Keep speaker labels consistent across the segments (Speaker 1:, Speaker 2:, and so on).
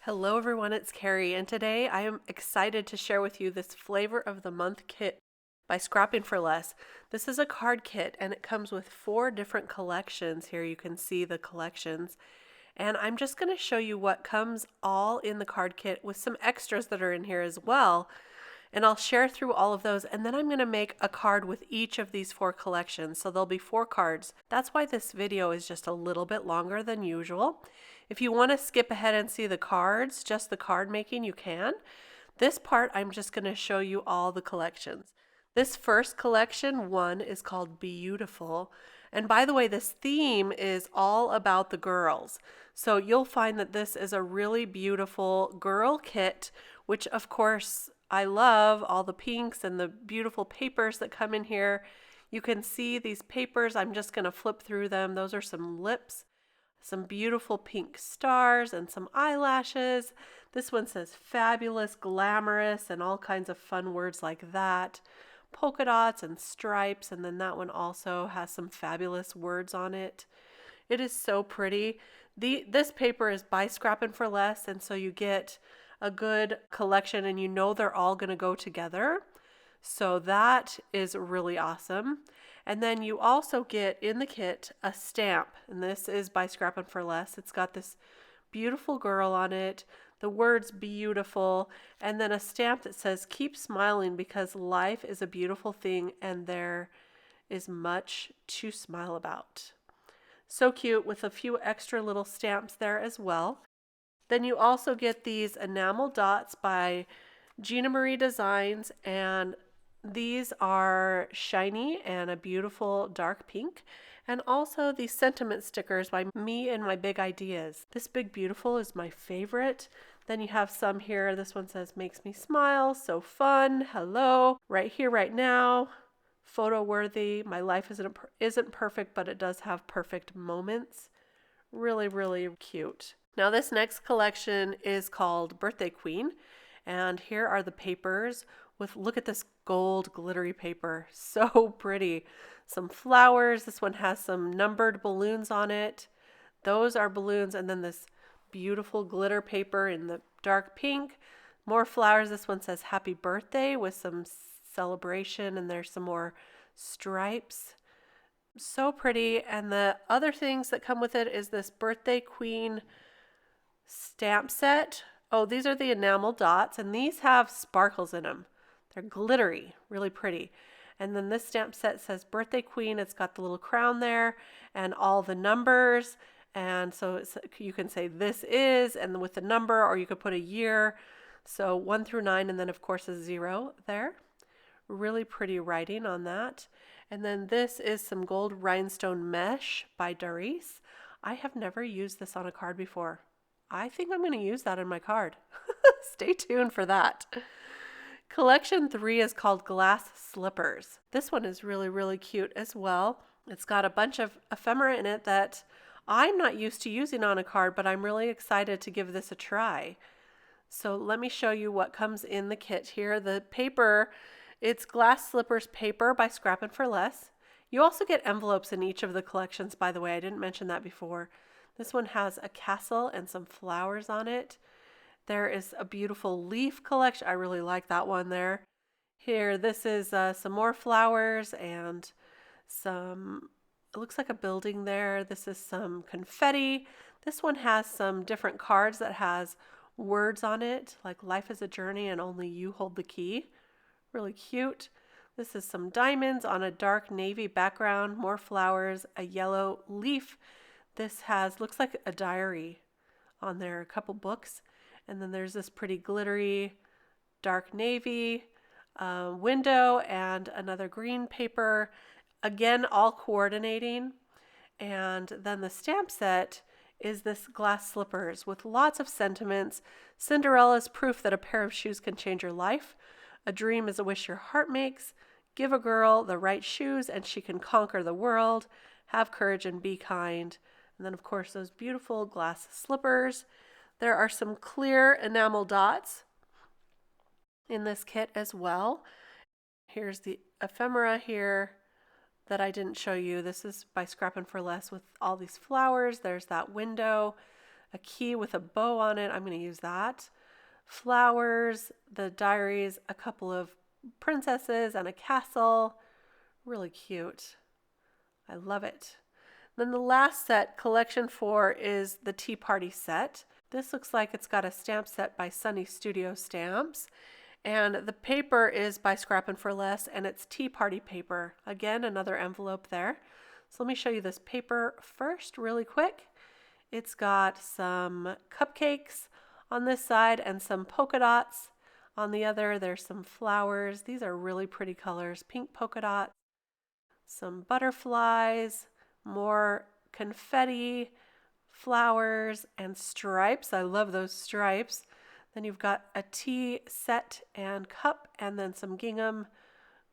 Speaker 1: Hello everyone, it's Kari, and today I am excited to share with you this Flavor of the Month kit by Scrapping for Less. This is a card kit and it comes with 4 different collections. Here you can see the collections. And I'm just going to show you what comes all in the card kit with some extras that are in here as well. And I'll share through all of those, and then I'm going to make a card with each of these 4 collections. So there'll be 4 cards. That's why this video is just a little bit longer than usual. If you want to skip ahead and see the cards, just the card making, you can. This part, I'm just going to show you all the collections. This first collection, 1, is called Beautiful. And by the way, this theme is all about the girls. So you'll find that this is a really beautiful girl kit, which of course I love all the pinks and the beautiful papers that come in here. You can see these papers. I'm just going to flip through them. Those are some lips, some beautiful pink stars, and some eyelashes. This one says fabulous, glamorous, and all kinds of fun words like that. Polka dots and stripes, and then that one also has some fabulous words on it. It is so pretty. This paper is by Scrappin' for Less, and so you get a good collection and you know they're all going to go together. So that is really awesome. And then you also get in the kit a stamp, and this is by Scrappin' for Less. It's got this beautiful girl on it, the words beautiful, and then a stamp that says keep smiling because life is a beautiful thing and there is much to smile about. So cute, with a few extra little stamps there as well. Then you also get these enamel dots by Gina Marie Designs, and these are shiny and a beautiful dark pink. And also these sentiment stickers by Me and My Big Ideas. This Big Beautiful is my favorite. Then you have some here. This one says makes me smile, so fun, hello, right here, right now, photo worthy. My life isn't perfect, but it does have perfect moments. Really, really cute. Now this next collection is called Birthday Queen, and here are the papers with, look at this gold glittery paper, so pretty. Some flowers. This one has some numbered balloons on it. Those are balloons, and then this beautiful glitter paper in the dark pink. More flowers. This one says happy birthday with some celebration, and there's some more stripes. So pretty. And the other things that come with it is this Birthday Queen stamp set. Oh, these are the enamel dots, and these have sparkles in them. They're glittery, really pretty. And then this stamp set says Birthday Queen. It's got the little crown there and all the numbers. And so you can say this is, and with the number, or you could put a year. So 1 through 9, and then of course a 0 there. Really pretty writing on that. And then this is some gold rhinestone mesh by Doris. I have never used this on a card before. I think I'm going to use that in my card. Stay tuned for that. Collection 3 is called Glass Slippers. This one is really, really cute as well. It's got a bunch of ephemera in it that I'm not used to using on a card, but I'm really excited to give this a try. So let me show you what comes in the kit here. The paper, it's Glass Slippers paper by Scrappin' for Less. You also get envelopes in each of the collections, by the way. I didn't mention that before. This one has a castle and some flowers on it. There is a beautiful leaf collection. I really like that one there. Here, this is some more flowers and some, it looks like a building there. This is some confetti. This one has some different cards that has words on it, like life is a journey and only you hold the key. Really cute. This is some diamonds on a dark navy background, more flowers, a yellow leaf. This has, looks like a diary on there, a couple books. And then there's this pretty glittery dark navy window and another green paper. Again, all coordinating. And then the stamp set is this Glass Slippers with lots of sentiments. Cinderella's proof that a pair of shoes can change your life. A dream is a wish your heart makes. Give a girl the right shoes and she can conquer the world. Have courage and be kind. And then, of course, those beautiful glass slippers. There are some clear enamel dots in this kit as well. Here's the ephemera here that I didn't show you. This is by Scrappin' for Less with all these flowers. There's that window. a key with a bow on it. I'm going to use that. Flowers, the diaries, a couple of princesses and a castle. Really cute. I love it. Then the last set, collection 4, is the Tea Party set. This looks like it's got a stamp set by Sunny Studio Stamps. And the paper is by Scrappin' for Less, and it's Tea Party paper. Again, another envelope there. So let me show you this paper first really quick. It's got some cupcakes on this side and some polka dots. On the other, there's some flowers. These are really pretty colors. Pink polka dots, some butterflies, more confetti, flowers, and stripes. I love those stripes. Then you've got a tea set and cup, and then some gingham,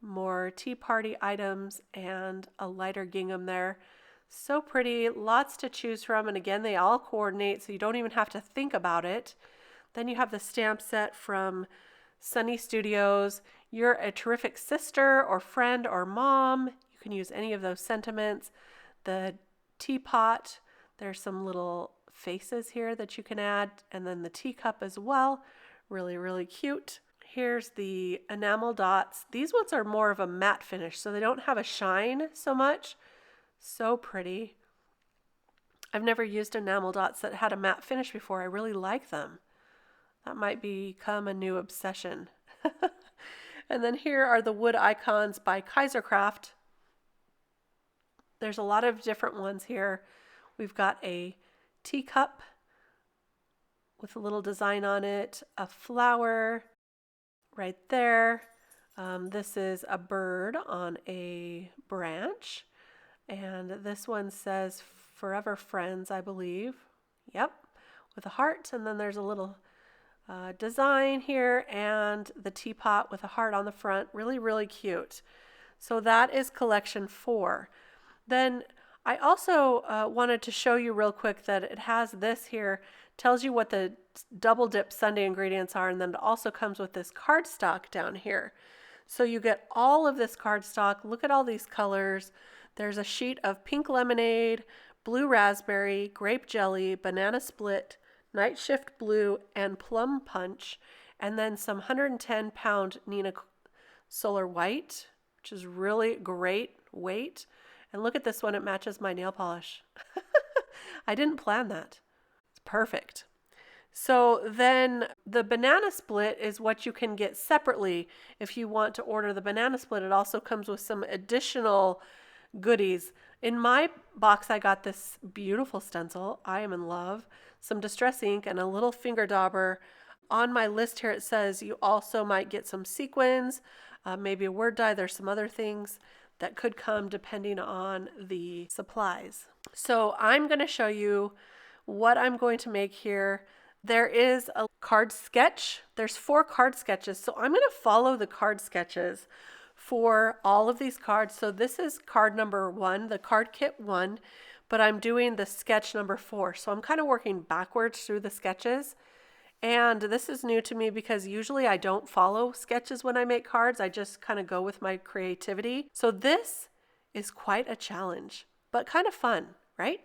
Speaker 1: more tea party items, and a lighter gingham there. So pretty, lots to choose from, and again, they all coordinate, so you don't even have to think about it. Then you have the stamp set from Sunny Studios. You're a terrific sister or friend or mom. You can use any of those sentiments. The teapot, there's some little faces here that you can add, and then the teacup as well. Really, really cute. Here's the enamel dots. These ones are more of a matte finish, so they don't have a shine so much. So pretty. I've never used enamel dots that had a matte finish before. I really like them. That might become a new obsession. And then here are the wood icons by Kaisercraft. There's a lot of different ones here. We've got a teacup with a little design on it, a flower right there. This is a bird on a branch. And this one says Forever Friends, I believe. Yep, with a heart. And then there's a little design here and the teapot with a heart on the front. Really, really cute. So that is collection 4. Then I also wanted to show you real quick that it has this here, tells you what the double dip sundae ingredients are, and then it also comes with this cardstock down here. So you get all of this cardstock. Look at all these colors. There's a sheet of pink lemonade, blue raspberry, grape jelly, banana split, night shift blue, and plum punch, and then some 110-pound Nina Solar White, which is really great weight. And look at this one, it matches my nail polish. I didn't plan that. It's perfect. So then the banana split is what you can get separately. If you want to order the banana split, it also comes with some additional goodies. In my box, I got this beautiful stencil. I am in love. Some distress ink and a little finger dauber. On my list here, it says you also might get some sequins, maybe a word dye. There's some other things that could come depending on the supplies. So I'm going to show you what I'm going to make here. There is a card sketch. There's 4 card sketches. So I'm going to follow the card sketches for all of these cards. So this is card number 1, the card kit 1, but I'm doing the sketch number 4. So I'm kind of working backwards through the sketches. And this is new to me because usually I don't follow sketches when I make cards. I just kind of go with my creativity. So this is quite a challenge, but kind of fun, right?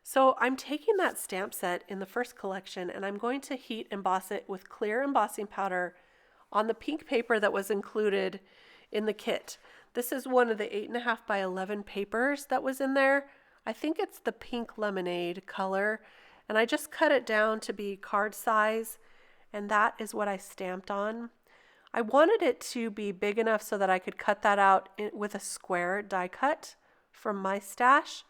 Speaker 1: So I'm taking that stamp set in the first collection and I'm going to heat emboss it with clear embossing powder on the pink paper that was included in the kit. This is one of the 8.5 by 11 papers that was in there. I think it's the pink lemonade color. And I just cut it down to be card size, and that is what I stamped on. I wanted it to be big enough so that I could cut that out with a square die cut from my stash,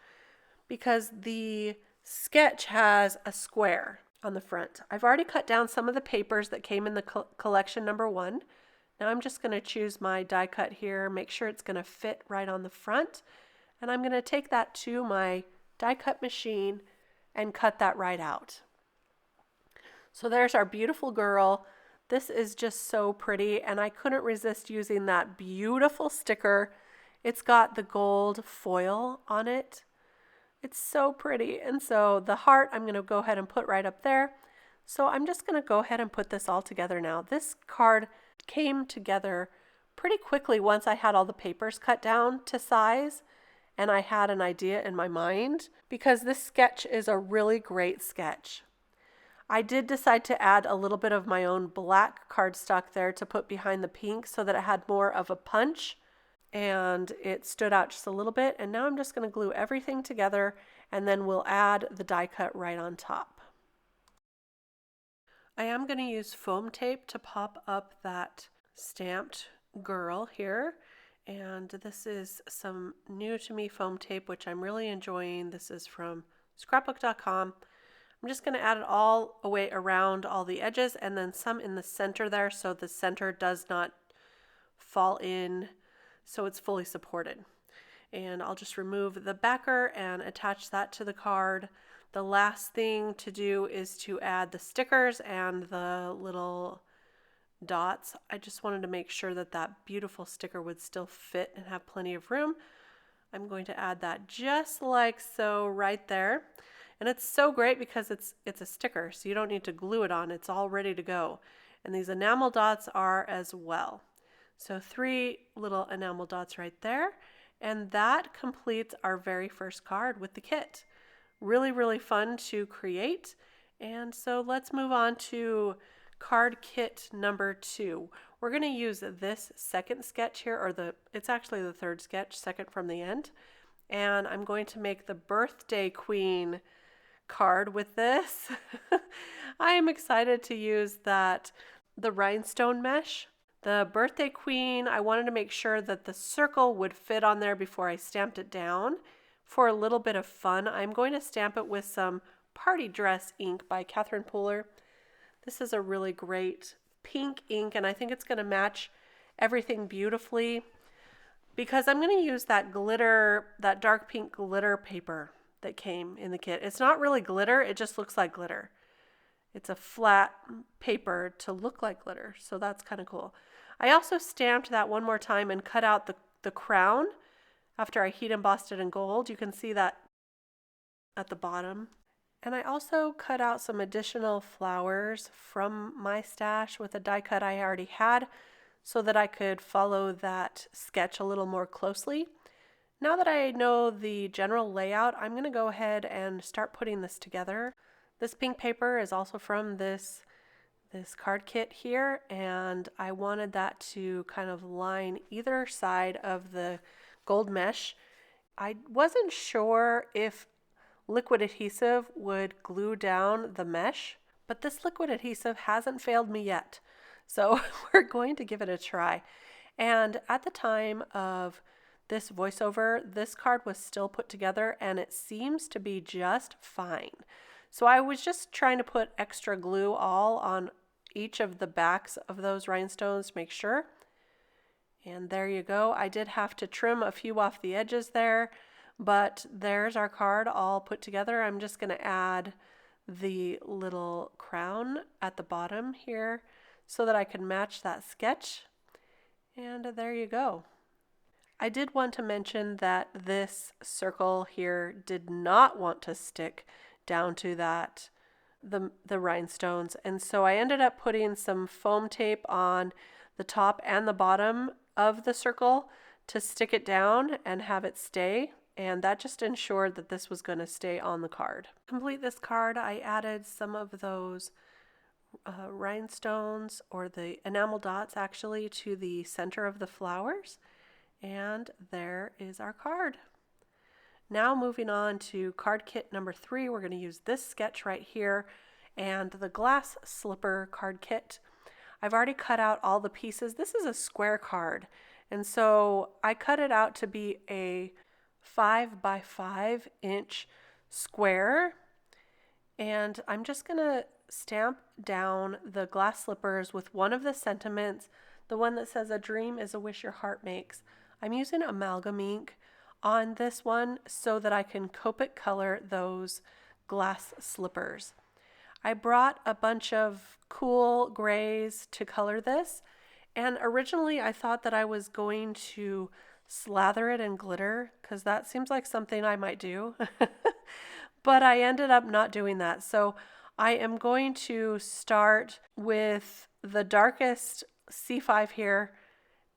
Speaker 1: because the sketch has a square on the front. I've already cut down some of the papers that came in the collection number 1. Now I'm just going to choose my die cut here, make sure it's going to fit right on the front, and I'm going to take that to my die cut machine and cut that right out. So there's our beautiful girl. This is just so pretty, and I couldn't resist using that beautiful sticker. It's got the gold foil on it. It's so pretty. And so the heart I'm going to go ahead and put right up there. So I'm just going to go ahead and put this all together now. This card came together pretty quickly once I had all the papers cut down to size. and I had an idea in my mind because this sketch is a really great sketch. I did decide to add a little bit of my own black cardstock there to put behind the pink so that it had more of a punch and it stood out just a little bit. And now I'm just going to glue everything together and then we'll add the die cut right on top. I am going to use foam tape to pop up that stamped girl here. And this is some new to me foam tape, which I'm really enjoying. This is from scrapbook.com. I'm just going to add it all the way around all the edges and then some in the center there so the center does not fall in, so it's fully supported. And I'll just remove the backer and attach that to the card. The last thing to do is to add the stickers and the little dots. I just wanted to make sure that that beautiful sticker would still fit and have plenty of room. I'm going to add that just like so right there. And it's so great because it's a sticker, so you don't need to glue it on. It's all ready to go. And these enamel dots are as well. So 3 little enamel dots right there. And that completes our very first card with the kit. Really, really fun to create. And so let's move on to card kit number 2. We're going to use this second sketch here, or it's actually the third sketch, second from the end. And I'm going to make the birthday queen card with this. I am excited to use the rhinestone mesh. The birthday queen, I wanted to make sure that the circle would fit on there before I stamped it down. For a little bit of fun, I'm going to stamp it with some Party Dress ink by Catherine Pooler. This is a really great pink ink, and I think it's going to match everything beautifully because I'm going to use that glitter, that dark pink glitter paper that came in the kit. It's not really glitter, it just looks like glitter. It's a flat paper to look like glitter, so that's kind of cool. I also stamped that one more time and cut out the crown after I heat embossed it in gold. You can see that at the bottom. And I also cut out some additional flowers from my stash with a die cut I already had so that I could follow that sketch a little more closely. Now that I know the general layout, I'm going to go ahead and start putting this together. This pink paper is also from this card kit here, and I wanted that to kind of line either side of the gold mesh. I wasn't sure if liquid adhesive would glue down the mesh, but this liquid adhesive hasn't failed me yet. So we're going to give it a try. And at the time of this voiceover, this card was still put together and it seems to be just fine. So I was just trying to put extra glue all on each of the backs of those rhinestones to make sure. And there you go. I did have to trim a few off the edges there, but there's our card all put together. I'm just going to add the little crown at the bottom here so that I can match that sketch. And there you go. I did want to mention that this circle here did not want to stick down to the rhinestones, and so I ended up putting some foam tape on the top and the bottom of the circle to stick it down and have it stay, and that just ensured that this was going to stay on the card. To complete this card, I added some of those rhinestones, or the enamel dots actually, to the center of the flowers. And there is our card. Now moving on to card kit number 3, we're going to use this sketch right here and the glass slipper card kit. I've already cut out all the pieces. This is a square card, and so I cut it out to be a 5 by 5 inch square, and I'm just going to stamp down the glass slippers with one of the sentiments, the one that says, "A dream is a wish your heart makes." I'm using amalgam ink on this one so that I can Copic color those glass slippers. I brought a bunch of cool grays to color this, and originally I thought that I was going to slather it in glitter because that seems like something I might do, but I ended up not doing that. So I am going to start with the darkest C5 here,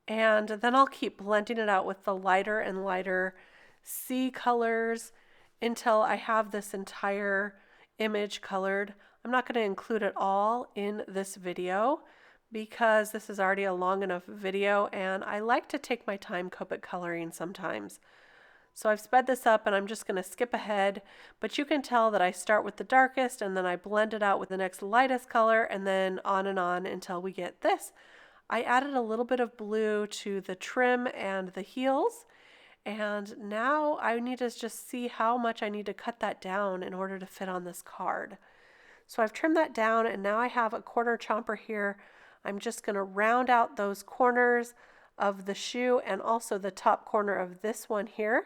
Speaker 1: and then I'll keep blending it out with the lighter and lighter sea colors until I have this entire image colored. I'm not going to include it all in this video because this is already a long enough video, and I like to take my time Copic coloring sometimes. So I've sped this up and I'm just going to skip ahead, but you can tell that I start with the darkest and then I blend it out with the next lightest color, and then on until we get this. I added a little bit of blue to the trim and the heels, and now I need to just see how much I need to cut that down in order to fit on this card. So I've trimmed that down, and now I have a corner chomper here. I'm just going to round out those corners of the shoe and also the top corner of this one here,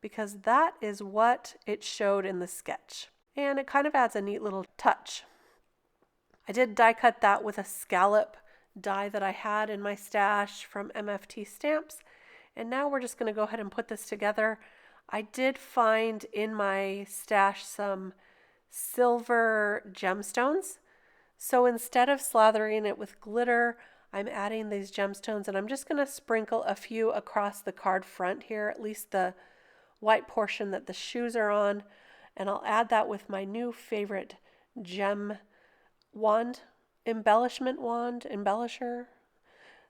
Speaker 1: because that is what it showed in the sketch. And it kind of adds a neat little touch. I did die cut that with a scallop die that I had in my stash from MFT Stamps. And now we're just going to go ahead and put this together. I did find in my stash some silver gemstones. So instead of slathering it with glitter, I'm adding these gemstones, and I'm just going to sprinkle a few across the card front here, at least the white portion that the shoes are on, and I'll add that with my new favorite gem wand, embellishment wand, embellisher,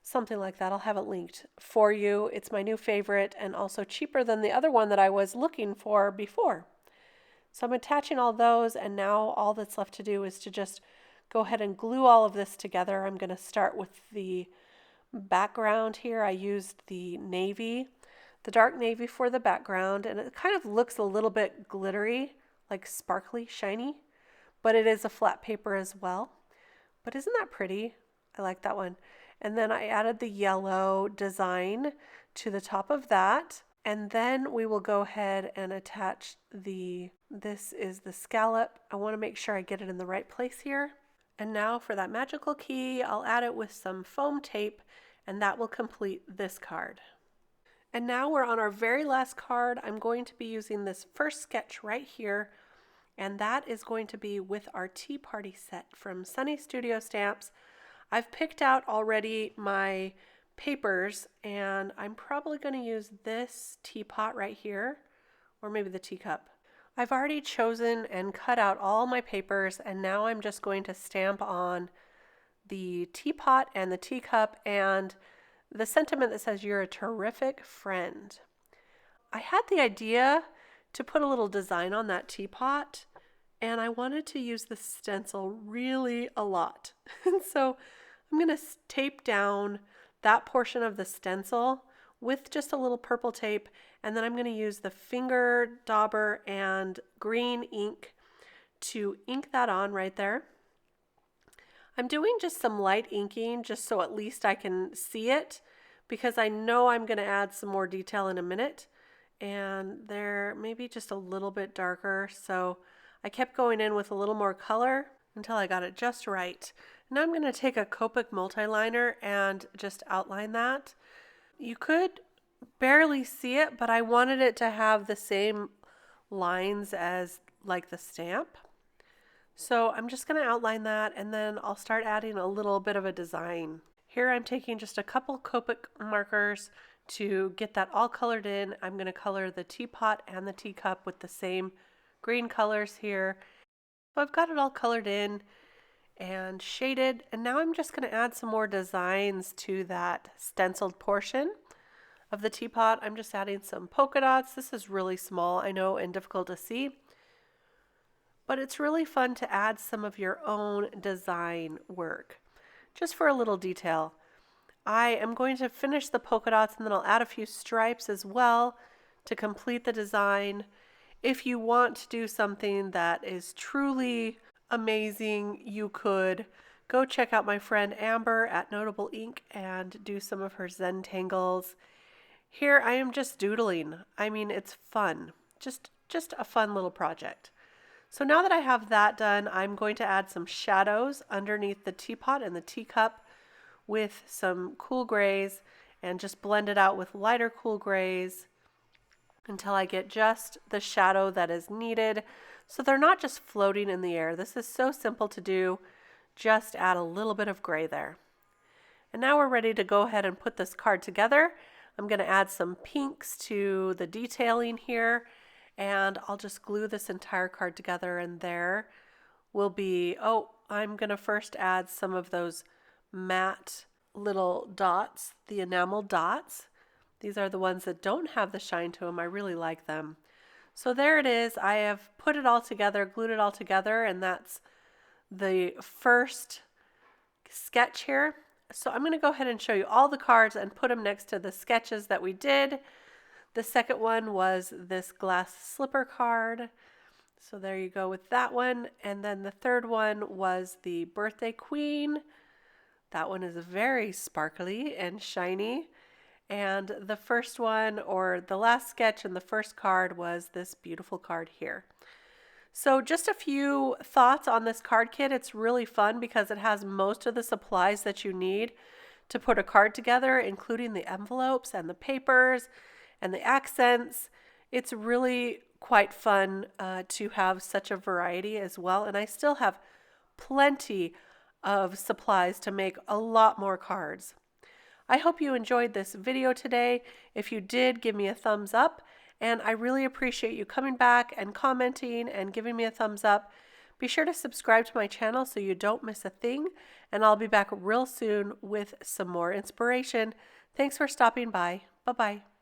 Speaker 1: something like that. I'll have it linked for you. It's my new favorite and also cheaper than the other one that I was looking for before. So I'm attaching all those, and now all that's left to do is to just go ahead and glue all of this together. I'm going to start with the background here. I used the navy, the dark navy for the background, and it kind of looks a little bit glittery, like sparkly, shiny, but it is a flat paper as well. But isn't that pretty? I like that one. And then I added the yellow design to the top of that, and then we will go ahead and attach this is the scallop. I want to make sure I get it in the right place here. And now for that magical key, I'll add it with some foam tape, and that will complete this card. And now we're on our very last card. I'm going to be using this first sketch right here, and that is going to be with our tea party set from Sunny Studio Stamps. I've picked out already my papers, and I'm probably going to use this teapot right here, or maybe the teacup. I've already chosen and cut out all my papers, and now I'm just going to stamp on the teapot and the teacup and the sentiment that says, "You're a terrific friend." I had the idea to put a little design on that teapot, and I wanted to use the stencil really a lot. And so I'm going to tape down that portion of the stencil with just a little purple tape, and then I'm going to use the finger dauber and green ink to ink that on right there. I'm doing just some light inking just so at least I can see it, because I know I'm going to add some more detail in a minute, and they're maybe just a little bit darker, so I kept going in with a little more color until I got it just right. Now I'm going to take a Copic multiliner and just outline that. You could barely see it, but I wanted it to have the same lines as like the stamp. So I'm just going to outline that, and then I'll start adding a little bit of a design. Here I'm taking just a couple Copic markers to get that all colored in. I'm going to color the teapot and the teacup with the same green colors here. So I've got it all colored in and shaded, and now I'm just going to add some more designs to that stenciled portion of the teapot. I'm just adding some polka dots. This is really small, I know, and difficult to see, but it's really fun to add some of your own design work, just for a little detail. I am going to finish the polka dots, and then I'll add a few stripes as well to complete the design. If you want to do something that is truly amazing, you could go check out my friend Amber at Notable Ink and do some of her Zentangles. Here I am just doodling. I mean, it's fun. Just a fun little project. So now that I have that done, I'm going to add some shadows underneath the teapot and the teacup with some cool grays, and just blend it out with lighter cool grays until I get just the shadow that is needed. So they're not just floating in the air. This is so simple to do. Just add a little bit of gray there. And now we're ready to go ahead and put this card together. I'm going to add some pinks to the detailing here, and I'll just glue this entire card together, and there will be, oh, I'm going to first add some of those matte little dots, the enamel dots. These are the ones that don't have the shine to them. I really like them. So there it is. I have put it all together, glued it all together, and that's the first sketch here. So I'm going to go ahead and show you all the cards and put them next to the sketches that we did. The second one was this glass slipper card. So there you go with that one. And then the third one was the birthday queen. That one is very sparkly and shiny. And the first one, or the last sketch in the first card, was this beautiful card here. So just a few thoughts on this card kit. It's really fun because it has most of the supplies that you need to put a card together, including the envelopes and the papers and the accents. It's really quite fun to have such a variety as well. And I still have plenty of supplies to make a lot more cards. I hope you enjoyed this video today. If you did, give me a thumbs up. And I really appreciate you coming back and commenting and giving me a thumbs up. Be sure to subscribe to my channel so you don't miss a thing. And I'll be back real soon with some more inspiration. Thanks for stopping by. Bye-bye.